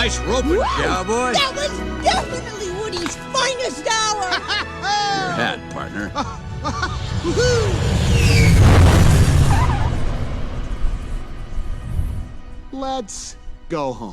Nice roping, cowboy. That was definitely Woody's finest hour! Your hat, partner. Let's go home.